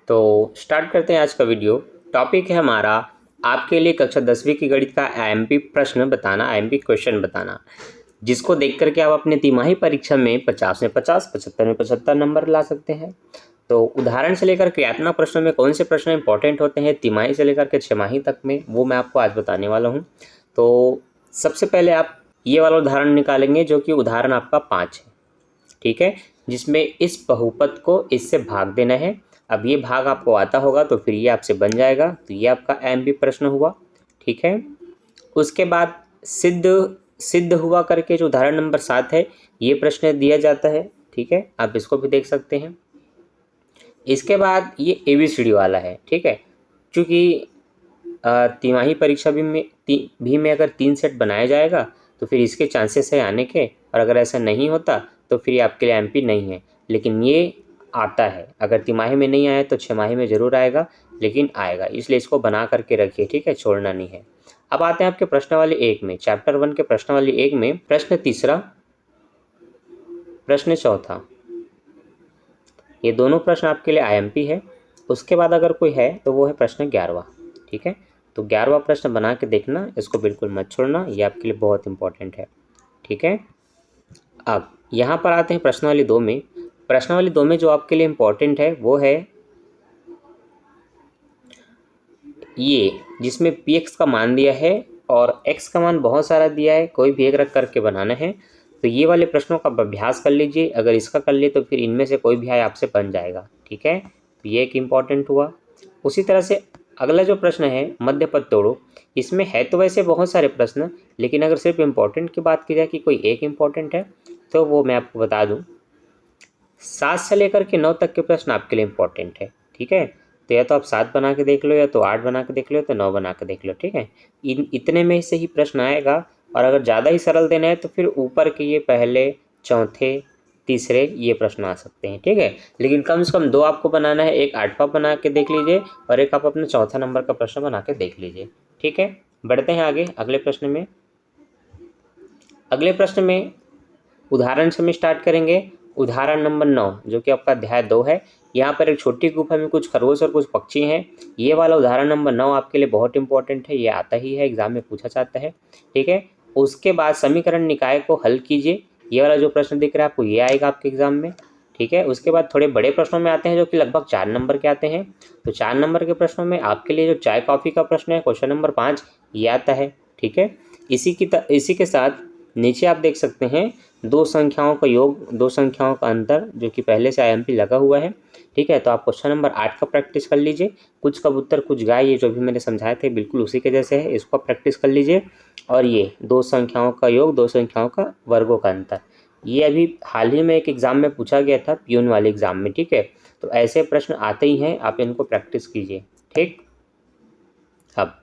तो स्टार्ट करते हैं आज का वीडियो। टॉपिक है हमारा आपके लिए कक्षा 10वीं की गणित का आईएमपी प्रश्न बताना, आईएमपी क्वेश्चन बताना, जिसको देख करके आप अपने तिमाही परीक्षा में 50 में 50, 75 में 75 नंबर ला सकते हैं। तो उदाहरण से लेकर क्रियात्मक प्रश्नों में कौन से प्रश्न इंपॉर्टेंट होते हैं तिमाही से लेकर के छमाही तक में, वो मैं आपको आज बताने वाला हूँ। तो सबसे पहले आप ये वाला उदाहरण निकालेंगे जो कि उदाहरण आपका 5 है, ठीक है, जिसमें इस बहुपद को इससे भाग देना है। अब ये भाग आपको आता होगा तो फिर ये आपसे बन जाएगा, तो ये आपका आईएमपी प्रश्न हुआ, ठीक है। उसके बाद सिद्ध हुआ करके जो उदाहरण नंबर 7 है, ये प्रश्न दिया जाता है, ठीक है, आप इसको भी देख सकते हैं। इसके बाद ये एबीसीडी वाला है, ठीक है, चूँकि तिमाही परीक्षा भी में अगर 3 सेट बनाया जाएगा तो फिर इसके चांसेस है आने के, और अगर ऐसा नहीं होता तो फिर ये आपके लिए एमपी नहीं है। लेकिन ये आता है, अगर तिमाही में नहीं आया तो छमाही में ज़रूर आएगा, लेकिन आएगा, इसलिए इसको बना करके रखिए, ठीक है, छोड़ना नहीं है। अब आते हैं आपके प्रश्नावली 1 में, चैप्टर 1 के प्रश्नावली 1 में प्रश्न तीसरा, प्रश्न चौथा, ये दोनों प्रश्न आपके लिए आईएमपी है। उसके बाद अगर कोई है तो वो है प्रश्न 11वां, ठीक है। तो 11वां प्रश्न बना के देखना, इसको बिल्कुल मत छोड़ना, ये आपके लिए बहुत इंपॉर्टेंट है, ठीक है। अब यहाँ पर आते हैं प्रश्नावली 2 में। प्रश्नावली 2 में जो आपके लिए इंपॉर्टेंट है वो है ये, जिसमें px का मान दिया है और x का मान बहुत सारा दिया है, कोई भी एक रख करके बनाना है। तो ये वाले प्रश्नों का अभ्यास कर लीजिए, अगर इसका कर लिए तो फिर इनमें से कोई भी आए आपसे बन जाएगा, ठीक है। तो ये एक इम्पॉर्टेंट हुआ। उसी तरह से अगला जो प्रश्न है मध्य पद तोड़ो, इसमें है तो वैसे बहुत सारे प्रश्न, लेकिन अगर सिर्फ इम्पॉर्टेंट की बात की जाए कि कोई एक इम्पॉर्टेंट है तो वो मैं आपको बता दूँ। 7 से लेकर के 9 तक के प्रश्न आपके लिए इम्पॉर्टेंट है, ठीक है। तो या तो आप 7 बना के देख लो, या तो 8 बना के देख लो, या तो 9 बना के देख लो, ठीक है। इतने में से ही प्रश्न आएगा, और अगर ज़्यादा ही सरल देना है तो फिर ऊपर के ये पहले, चौथे, तीसरे ये प्रश्न आ सकते हैं, ठीक है। लेकिन कम से कम 2 आपको बनाना है, एक 8वां बना के देख लीजिए और एक आप अपना चौथा नंबर का प्रश्न बना के देख लीजिए, ठीक है। बढ़ते हैं आगे अगले प्रश्न में। अगले प्रश्न में उदाहरण से हम स्टार्ट करेंगे। उदाहरण नंबर 9 जो कि आपका अध्याय 2 है। यहाँ पर एक छोटी गुफा में कुछ खरगोश और कुछ पक्षी हैं। ये वाला उदाहरण नंबर 9 आपके लिए बहुत इंपॉर्टेंट है, ये आता ही है, एग्जाम में पूछा जाता है, ठीक है। उसके बाद समीकरण निकाय को हल कीजिए, ये वाला जो प्रश्न दिख रहा है आपको, ये आएगा आपके एग्जाम में, ठीक है। उसके बाद थोड़े बड़े प्रश्नों में आते हैं जो कि लगभग 4 नंबर के आते हैं। तो 4 नंबर के प्रश्नों में आपके लिए जो चाय कॉफ़ी का प्रश्न है, क्वेश्चन नंबर 5, ये आता है, ठीक है। इसी के साथ नीचे आप देख सकते हैं 2 संख्याओं का योग, 2 संख्याओं का अंतर, जो कि पहले से आईएमपी लगा हुआ है, ठीक है। तो आप क्वेश्चन नंबर 8 का प्रैक्टिस कर लीजिए। कुछ कबूतर कुछ गाय, ये जो भी मैंने समझाए थे बिल्कुल उसी के जैसे है, इसको प्रैक्टिस कर लीजिए। और ये 2 संख्याओं का योग, 2 संख्याओं का वर्गों का अंतर, ये अभी हाल ही में एक एग्ज़ाम में पूछा गया था, प्यून वाले एग्ज़ाम में, ठीक है। तो ऐसे प्रश्न आते ही हैं, आप इनको प्रैक्टिस कीजिए, ठीक। अब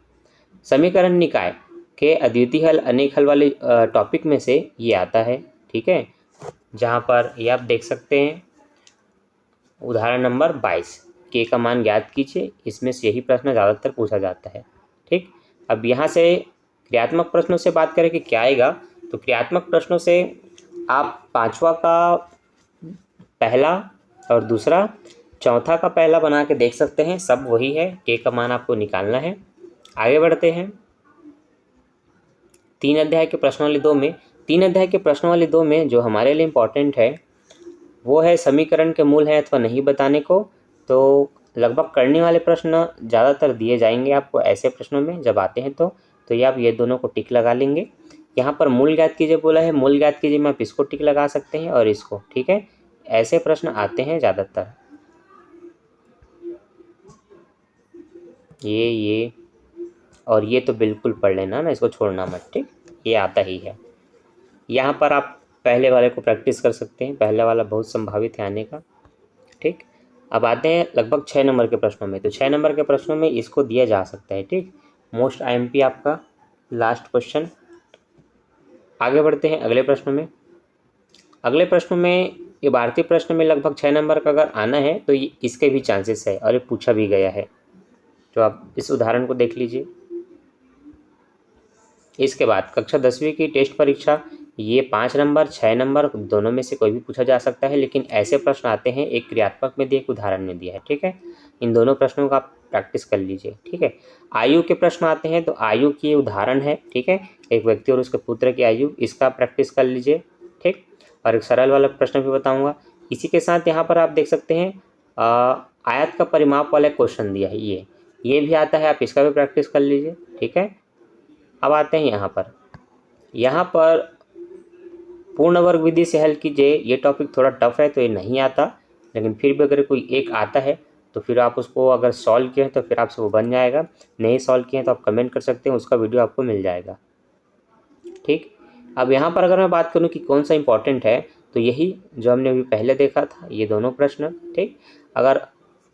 समीकरण निकाय के अद्वितीय हल, अनेक हल वाले टॉपिक में से ये आता है, ठीक है, जहाँ पर ये आप देख सकते हैं उदाहरण नंबर 22, के का मान ज्ञात कीजिए। इसमें से यही प्रश्न ज़्यादातर पूछा जाता है, ठीक। अब यहाँ से क्रियात्मक प्रश्नों से बात करें कि क्या आएगा, तो क्रियात्मक प्रश्नों से आप 5वां का पहला और दूसरा, चौथा का पहला बना के देख सकते हैं, सब वही है, के का मान आपको निकालना है। आगे बढ़ते हैं 3 अध्याय के प्रश्नावली 2 में। 3 अध्याय के प्रश्नावली 2 में जो हमारे लिए इम्पॉर्टेंट है वो है समीकरण के मूल हैं अथवा नहीं बताने को। तो लगभग करने वाले प्रश्न ज़्यादातर दिए जाएंगे आपको ऐसे प्रश्नों में जब आते हैं तो ये आप ये दोनों को टिक लगा लेंगे। यहाँ पर मूल ज्ञात कीजिए बोला है, मूल ज्ञात कीजिए में आप इसको टिक लगा सकते हैं और इसको, ठीक है। ऐसे प्रश्न आते हैं ज़्यादातर। ये और ये तो बिल्कुल पढ़ लेना ना, इसको छोड़ना मत, ठीक, ये आता ही है। यहाँ पर आप पहले वाले को प्रैक्टिस कर सकते हैं, पहले वाला बहुत संभावित है आने का, ठीक। अब आते हैं लगभग 6 नंबर के प्रश्नों में। तो 6 नंबर के प्रश्नों में इसको दिया जा सकता है, ठीक, मोस्ट आईएमपी आपका लास्ट क्वेश्चन। आगे बढ़ते हैं अगले प्रश्न में। अगले प्रश्न में ये भारतीय प्रश्न में लगभग 6 नंबर का अगर आना है तो ये इसके भी चांसेस है, और ये पूछा भी गया है। तो आप इस उदाहरण को देख लीजिए। इसके बाद कक्षा 10वीं की टेस्ट परीक्षा ये 5 नंबर 6 नंबर दोनों में से कोई भी पूछा जा सकता है, लेकिन ऐसे प्रश्न आते हैं एक क्रियात्मक में दिया, एक उदाहरण में दिया है। ठीक है, इन दोनों प्रश्नों का आप प्रैक्टिस कर लीजिए। ठीक है, आयु के प्रश्न आते हैं तो आयु की उदाहरण है। ठीक है, एक व्यक्ति और उसके पुत्र की आयु, इसका प्रैक्टिस कर लीजिए। ठीक, और एक सरल वाला प्रश्न भी बताऊँगा। इसी के साथ यहाँ पर आप देख सकते हैं आयत का परिमाप वाला क्वेश्चन दिया है, ये भी आता है, आप इसका भी प्रैक्टिस कर लीजिए। ठीक है, अब आते हैं यहाँ पर पूर्ण वर्ग विधि से हल कीजिए। ये टॉपिक थोड़ा टफ है तो ये नहीं आता, लेकिन फिर भी अगर कोई एक आता है तो फिर आप उसको अगर सॉल्व किए हैं तो फिर आपसे वो बन जाएगा। नहीं सॉल्व किए हैं तो आप कमेंट कर सकते हैं, उसका वीडियो आपको मिल जाएगा। ठीक, अब यहाँ पर अगर मैं बात करूँ कि कौन सा इंपॉर्टेंट है तो यही जो हमने अभी पहले देखा था, ये दोनों प्रश्न। ठीक, अगर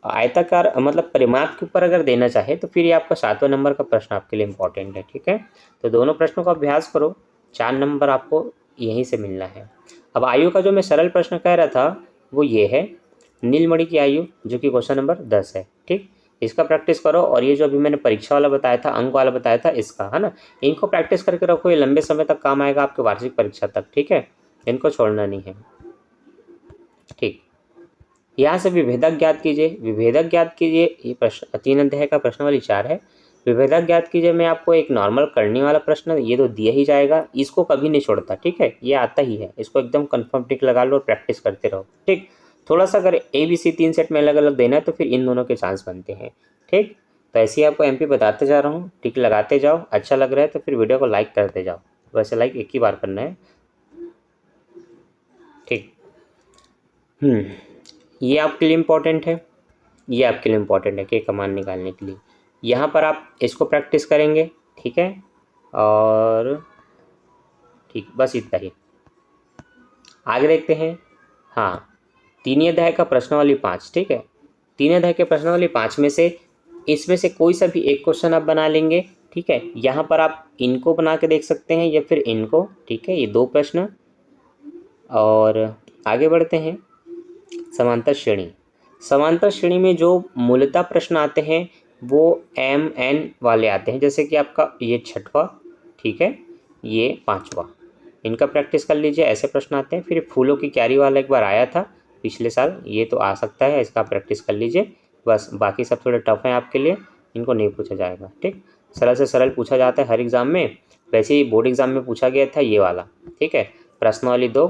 आयताकार मतलब परिमाप के ऊपर अगर देना चाहे तो फिर ये आपका 7वें नंबर का प्रश्न आपके लिए इम्पॉर्टेंट है। ठीक है, तो दोनों प्रश्नों का अभ्यास करो, 4 नंबर आपको यहीं से मिलना है। अब आयु का जो मैं सरल प्रश्न कह रहा था वो ये है, नीलमणि की आयु, जो कि क्वेश्चन नंबर 10 है। ठीक, इसका प्रैक्टिस करो, और ये जो अभी मैंने परीक्षा वाला बताया था, अंक वाला बताया था, इसका है ना, इनको प्रैक्टिस करके रखो, ये लंबे समय तक काम आएगा आपके वार्षिक परीक्षा तक। ठीक है, इनको छोड़ना नहीं है। ठीक, यहाँ से विभेदक ज्ञात कीजिए। विभेदक ज्ञात कीजिए, ये प्रश्न 3 अध्याय का प्रश्नावली 4 है। विभेदक ज्ञात कीजिए में आपको एक नॉर्मल करने वाला प्रश्न, ये तो दिया ही जाएगा, इसको कभी नहीं छोड़ता। ठीक है, ये आता ही है, इसको एकदम कंफर्म टिक लगा लो और प्रैक्टिस करते रहो। ठीक, थोड़ा सा अगर ABC 3 सेट में अलग अलग देना है तो फिर इन दोनों के चांस बनते हैं। ठीक, तो ऐसे ही आपको MP बताते जा रहा हूँ, टिक लगाते जाओ। अच्छा लग रहा है तो फिर वीडियो को लाइक करते जाओ, वैसे लाइक एक ही बार करना है। ठीक, ये आपके लिए इम्पोर्टेंट है, ये आपके लिए इम्पोर्टेंट है कि कमान निकालने के लिए। यहाँ पर आप इसको प्रैक्टिस करेंगे। ठीक है, और ठीक, बस इतना ही। आगे देखते हैं। हाँ, 3 अध्याय का प्रश्नावली 5। ठीक है, 3 अध्याय के प्रश्नावली 5 में से इसमें से कोई सा भी एक क्वेश्चन आप बना लेंगे। ठीक है, यहाँ पर आप इनको बना के देख सकते हैं या फिर इनको। ठीक है, ये 2 प्रश्न। और आगे बढ़ते हैं। समांतर श्रेणी, समांतर श्रेणी में जो मूलतः प्रश्न आते हैं वो MN वाले आते हैं, जैसे कि आपका ये 6वां, ठीक है, ये 5वां, इनका प्रैक्टिस कर लीजिए। ऐसे प्रश्न आते हैं। फिर फूलों की क्यारी वाला एक बार आया था पिछले साल, ये तो आ सकता है, इसका प्रैक्टिस कर लीजिए। बस बाकी सब थोड़े टफ हैं आपके लिए, इनको नहीं पूछा जाएगा। ठीक, सरल से सरल पूछा जाता है हर एग्ज़ाम में, वैसे ही बोर्ड एग्ज़ाम में पूछा गया था ये वाला। ठीक है, प्रश्नावली 2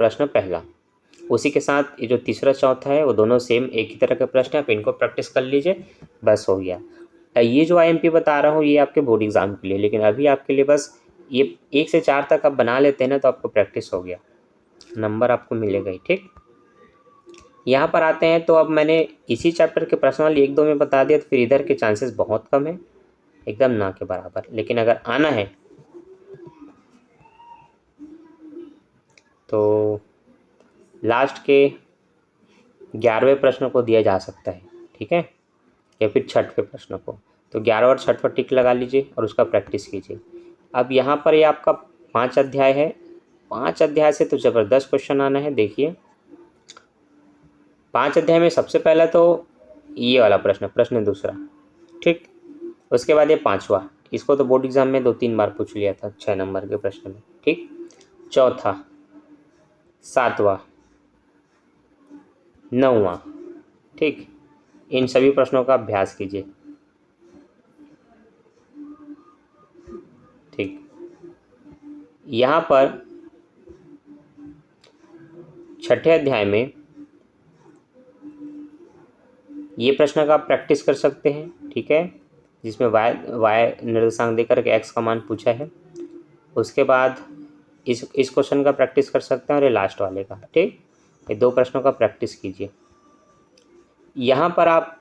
प्रश्न पहला, उसी के साथ ये जो तीसरा चौथा है वो दोनों सेम एक ही तरह के प्रश्न हैं, आप इनको प्रैक्टिस कर लीजिए, बस हो गया। ये जो IMP बता रहा हूँ ये आपके बोर्ड एग्ज़ाम के लिए, लेकिन अभी आपके लिए बस ये 1 से 4 तक आप बना लेते हैं ना तो आपको प्रैक्टिस हो गया, नंबर आपको मिलेगा ही। ठीक, यहाँ पर आते हैं तो अब मैंने इसी चैप्टर के प्रश्नावली 1-2 में बता दिया, तो फिर इधर के चांसेस बहुत कम है, एकदम ना के बराबर। लेकिन अगर आना है तो लास्ट के 11वें प्रश्न को दिया जा सकता है। ठीक है, या फिर 6वें प्रश्न को, तो 11 और 6वां टिक लगा लीजिए और उसका प्रैक्टिस कीजिए। अब यहाँ पर ये आपका 5 अध्याय है, 5 अध्याय से तो ज़बरदस्त क्वेश्चन आना है। देखिए 5 अध्याय में सबसे पहला तो ये वाला प्रश्न, प्रश्न दूसरा। ठीक, उसके बाद ये 5वां, इसको तो बोर्ड एग्जाम में 2-3 बार पूछ लिया था 6 नंबर के प्रश्न में। ठीक, चौथा, 7वां, 9वां। ठीक, इन सभी प्रश्नों का अभ्यास कीजिए। ठीक, यहाँ पर 6ठे अध्याय में ये प्रश्न का आप प्रैक्टिस कर सकते हैं। ठीक है, जिसमें y निर्देशांक देकर के x का मान पूछा है। उसके बाद इस क्वेश्चन का प्रैक्टिस कर सकते हैं और ये लास्ट वाले का। ठीक, ये 2 प्रश्नों का प्रैक्टिस कीजिए। यहाँ पर आप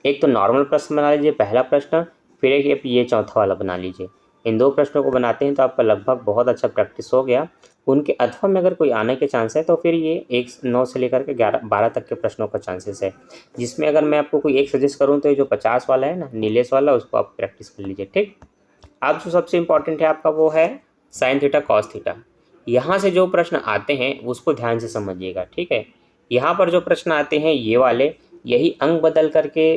एक तो नॉर्मल प्रश्न बना लीजिए, पहला प्रश्न, फिर एक ये चौथा वाला बना लीजिए। इन 2 प्रश्नों को बनाते हैं तो आपका लगभग बहुत अच्छा प्रैक्टिस हो गया। उनके अथवा में अगर कोई आने के चांस है तो फिर ये 9 से लेकर के 12 तक के प्रश्नों का चांसेस है, जिसमें अगर मैं आपको कोई एक सजेस्ट करूँ तो ये जो 50 वाला है ना, नीलेश वाला, उसको आप प्रैक्टिस कर लीजिए। ठीक, अब जो सबसे इम्पॉर्टेंट है आपका वो है साइन थीटा कॉस थीटा। यहाँ से जो प्रश्न आते हैं उसको ध्यान से समझिएगा। ठीक है, यहाँ पर जो प्रश्न आते हैं ये वाले, यही अंक बदल करके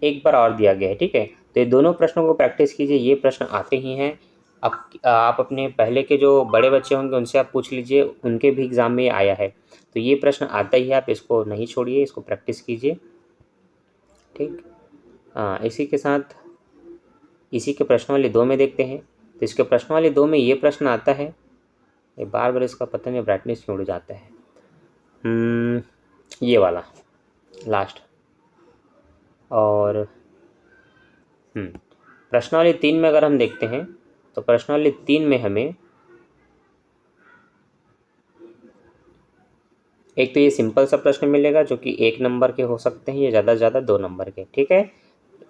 एक बार और दिया गया है। ठीक है, तो ये दोनों प्रश्नों को प्रैक्टिस कीजिए, ये प्रश्न आते ही हैं। आप अपने पहले के जो बड़े बच्चे होंगे उनसे आप पूछ लीजिए, उनके भी एग्ज़ाम में आया है। तो ये प्रश्न आता ही है, आप इसको नहीं छोड़िए, इसको प्रैक्टिस कीजिए। ठीक, इसी के साथ इसी के प्रश्नावली 2 में देखते हैं। तो इसके प्रश्नावली 2 में ये प्रश्न आता है, ये बार बार इसका पता नहीं ब्राइटनेस क्यों उड़ जाता है, ये वाला लास्ट। और प्रश्नावली 3 में अगर हम देखते हैं तो प्रश्नावली 3 में हमें एक तो ये सिंपल सा प्रश्न मिलेगा जो कि 1 नंबर के हो सकते हैं या ज़्यादा से ज़्यादा 2 नंबर के। ठीक है,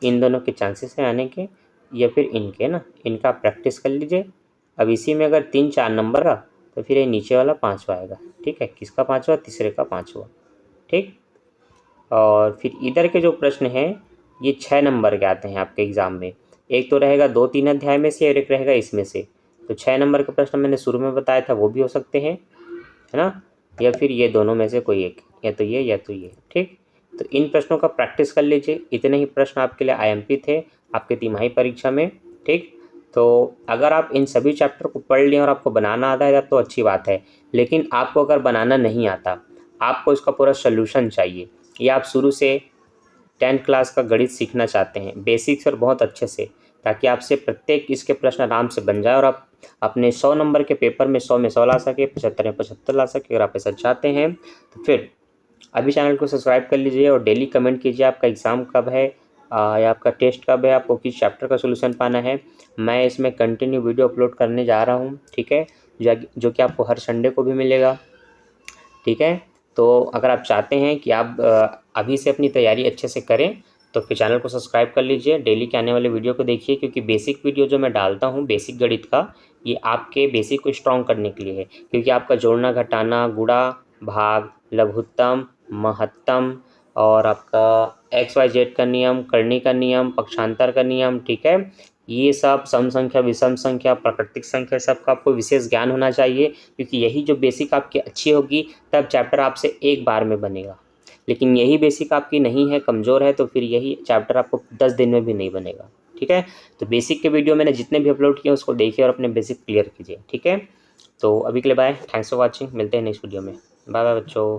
इन दोनों के चांसेस हैं आने के, या फिर इनके ना, इनका प्रैक्टिस कर लीजिए। अब इसी में अगर 3-4 नंबर का, तो फिर ये नीचे वाला 5वां आएगा। ठीक है, किसका 5वां? तीसरे का 5वां। ठीक, और फिर इधर के जो प्रश्न हैं ये 6 नंबर के आते हैं आपके एग्ज़ाम में। एक तो रहेगा 2-3 अध्याय में से और एक रहेगा इसमें से। तो 6 नंबर का प्रश्न मैंने शुरू में बताया था, वो भी हो सकते हैं, है ना, या फिर ये दोनों में से कोई एक, या तो ये या तो ये। ठीक, तो इन प्रश्नों का प्रैक्टिस कर लीजिए। इतने ही प्रश्न आपके लिए IMP थे आपके तिमाही परीक्षा में। ठीक, तो अगर आप इन सभी चैप्टर को पढ़ लें और आपको बनाना आता है तो अच्छी बात है, लेकिन आपको अगर बनाना नहीं आता, आपको इसका पूरा सोल्यूशन चाहिए, या आप शुरू से 10th क्लास का गणित सीखना चाहते हैं बेसिक्स और बहुत अच्छे से, ताकि आपसे प्रत्येक इसके प्रश्न आराम से बन जाए और आप अपने 100 नंबर के पेपर में 100 में 100 ला सके, 75 में 75 ला सके। अगर आप ऐसा चाहते हैं तो फिर अभी चैनल को सब्सक्राइब कर लीजिए और डेली कमेंट कीजिए आपका एग्ज़ाम कब है या आपका टेस्ट कब है, आपको किस चैप्टर का सोल्यूशन पाना है। मैं इसमें कंटिन्यू वीडियो अपलोड करने जा रहा हूँ। ठीक है, जो कि आपको हर संडे को भी मिलेगा। ठीक है, तो अगर आप चाहते हैं कि आप अभी से अपनी तैयारी अच्छे से करें तो फिर चैनल को सब्सक्राइब कर लीजिए, डेली के आने वाले वीडियो को देखिए, क्योंकि बेसिक वीडियो जो मैं डालता हूँ बेसिक गणित का, ये आपके बेसिक को स्ट्रॉन्ग करने के लिए है। क्योंकि आपका जोड़ना, घटाना, गुणा, भाग, लघुत्तम, महत्तम और आपका XYZ का नियम, करनी का नियम, पक्षांतर का नियम, ठीक है, ये सब सम संख्या, विषम संख्या, प्राकृतिक संख्या, सबका आपको विशेष ज्ञान होना चाहिए। क्योंकि यही जो बेसिक आपकी अच्छी होगी तब चैप्टर आपसे एक बार में बनेगा। लेकिन यही बेसिक आपकी नहीं है, कमज़ोर है, तो फिर यही चैप्टर आपको 10 दिन में भी नहीं बनेगा। ठीक है, तो बेसिक के वीडियो मैंने जितने भी अपलोड किए उसको देखिए और अपने बेसिक क्लियर कीजिए। ठीक है, तो अभी के लिए बाय, थैंक्स फॉर वॉचिंग, मिलते हैं नेक्स्ट वीडियो में। बाय बाय बच्चों।